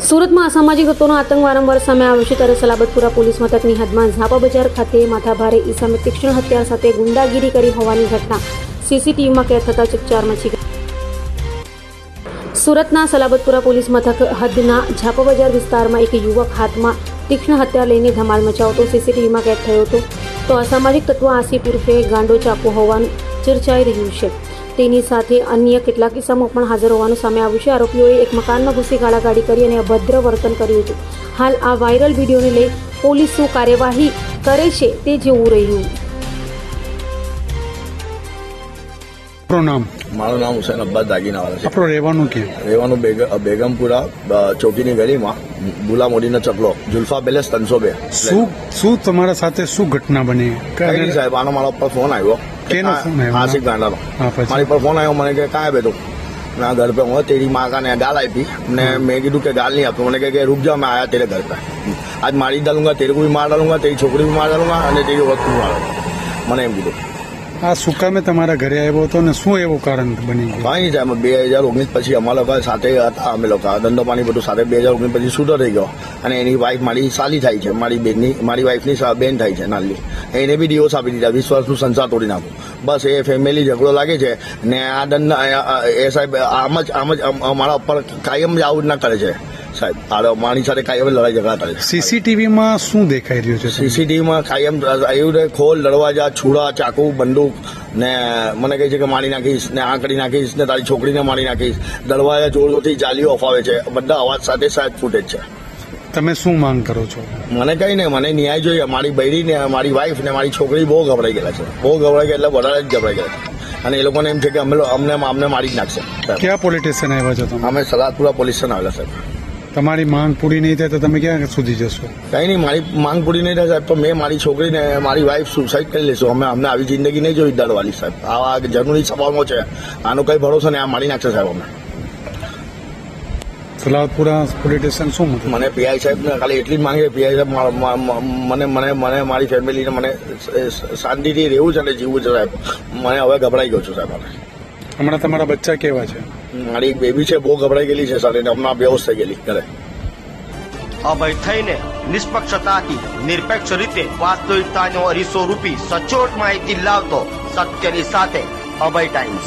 સુરતમાં અસામાજિક તત્વોનો આતંક વારંવાર સામે આવ્યો છે, ત્યારે સલાબતપુરા પોલીસ મથકની હદમાં ઝાપા બજાર ખાતે માથાભારે ઈસમે તીક્ષ્ણ હથિયાર સાથે ગુંડાગીરી કરી હોવાની ઘટના સીસીટીવીમાં કેદ થતા ચકચાર મચી ગઈ. સુરતના સલાબતપુરા પોલીસ મથક હદના ઝાપા બજાર વિસ્તારમાં એક યુવક હાથમાં તીક્ષ્ણ હથિયાર લઈને ધમાલ મચાવતો સીસીટીવીમાં કેદ થયો હતો. તો અસામાજિક તત્વ આસિફ ઉર્ફે ગાંડો ચાકુ હોવાનું ચર્ચાઈ રહ્યું છે. તેની સાથે અન્ય કેટલાક કિસ્સાઓ પણ હાજર હોવાનું સામે આવ્યું છે. આરોપીઓએ એક મકાનમાં ઘૂસી ગાળાગાડી કરી અને અભદ્ર વર્તન કર્યું હતું. હાલ આ વાયરલ વિડીયોને લઈ પોલીસ શું કાર્યવાહી કરે છે તે જોવું રહ્યું. નામ મારું નામ હુસૈન અબ્બાસ દાગીનાવાલા છે. આપણો રહેવાનું ક્યાં? રહેવાનું બેગમપુરા ચોકીની ગલીમાં ગુલા મોદીનો ચકલો જુલ્ફા પેલેસ 302. શું તમારા સાથે શું ઘટના બની? કઈ નહીં સાહેબ, આનો મારા ઉપર ફોન આવ્યો. કેનો ફોન આવ્યો? આસિફ ગાંડાનો. હા, પછી? મારી પર ફોન આવ્યો, મને કે કાંઈ બેઠું ના घर पे हूँ, तेरी माँ का ने गाल आई ने मैं कीधु के गाल नहीं आपको. मैंने कहा कि रुक जाओ, मैं आया तेरे घर पे, आज मारी डालूंगा, तेरे को भी मार डालूंगा, तेरी छोकरी भी मार डालूंगा અને तेरी वक्त भी मार डालूंगा. મને એમ કીધું. આ સુકામે તમારા ઘરે આવ્યો હતો ને શું એવું કારણ બની ગયું? કાંઈ સાહેબ, 2019 પછી અમારા લોકો સાથે હતા. અમે લોકો ધંધો પાણી બધું સાથે. 2019 પછી છૂટો થઈ ગયો અને એની વાઈફ મારી સાલી થાય છે, મારી વાઈફની બેન થાય છે નાની. એને બી ડિવોર્સ આપી દીધા. 20 વર્ષનું સંસાર તોડી નાખું. બસ એ ફેમિલી ઝઘડો લાગે છે ને આ દંડ એ સાહેબ આમ જ અમારા ઉપર કાયમ જ આવું જ ના કરે છે સાહેબ. મારી સાથે કાયમ લડાઈ ઝઘડા કરે છે. સીસીટીવીમાં શું દેખાઈ રહ્યું છે? સીસીટીવીમાં કાયમ એવું રહે, ખોલ, દરવાજા, છૂડા, ચાકુ, બંદૂક ને મને કહે છે કે મારી નાખીશ ને આ કરી નાખીશ ને તારી છોકરીને મારી નાખીશ. દરવાજા જોરથી જાલીઓ અફાવે છે. બધા અવાજ સાથે સાહેબ ફૂટેજ છે. તમે શું માંગ કરો છો? મને કઈ નહીં, મને ન્યાય જોઈએ. મારી બૈરી ને મારી વાઈફ ને મારી છોકરી બહુ ગભરાઈ ગયેલા છે. બહુ ગભરાઈ ગયા એટલે વધારે જ ગભરાઈ ગયા છે અને એ લોકોને એમ છે કે અમને મારી જ નાખશે. ક્યાં પોલીસ સ્ટેશન આવ્યા છો તમે? અમે સલાદપુરા પોલીસ સ્ટેશન આવેલા સાહેબ. તમારી માંગ પૂરી નહીં થાય તો તમે ક્યાં સુધી જશો? કઈ નહીં, મારી માંગ પૂરી નહીં થાય સાહેબ તો મેં મારી છોકરીને મારી વાઈફ સુસાઇડ કરી લેશું. અમને આવી જિંદગી નહીં જોઈ દળવાળી સાહેબ. આ જરૂરી સવાલો છે, આનો કઈ ભરોસો નહીં. આ મારી નાખશે સાહેબ અમને. સલાવતપુરા પોલીસ સ્ટેશન શું મતલબ? મને પીઆઈ સાહેબ ને ખાલી એટલી જ માંગે. પીઆઈ સાહેબ મને મારી ફેમિલીને મને શાંતિથી રહેવું છે અને જીવવું છે સાહેબ. મને હવે ગભરાઈ ગયો છું સાહેબ. હમણાં તમારા બચ્ચા કેવા છે? મારી એક બેબી છે, બહુ ગભરાઈ ગયેલી છે સાહેબ. હમણાં બેહોશ થઈ ગયેલી ઘરે. અભય થઈને નિષ્પક્ષતાથી નિરપેક્ષ રીતે વાસ્તવિકતાનો અરીસો રૂપી સચોટ માહિતી લાવતો સત્યની સાથે અભય ટાઈમ્સ.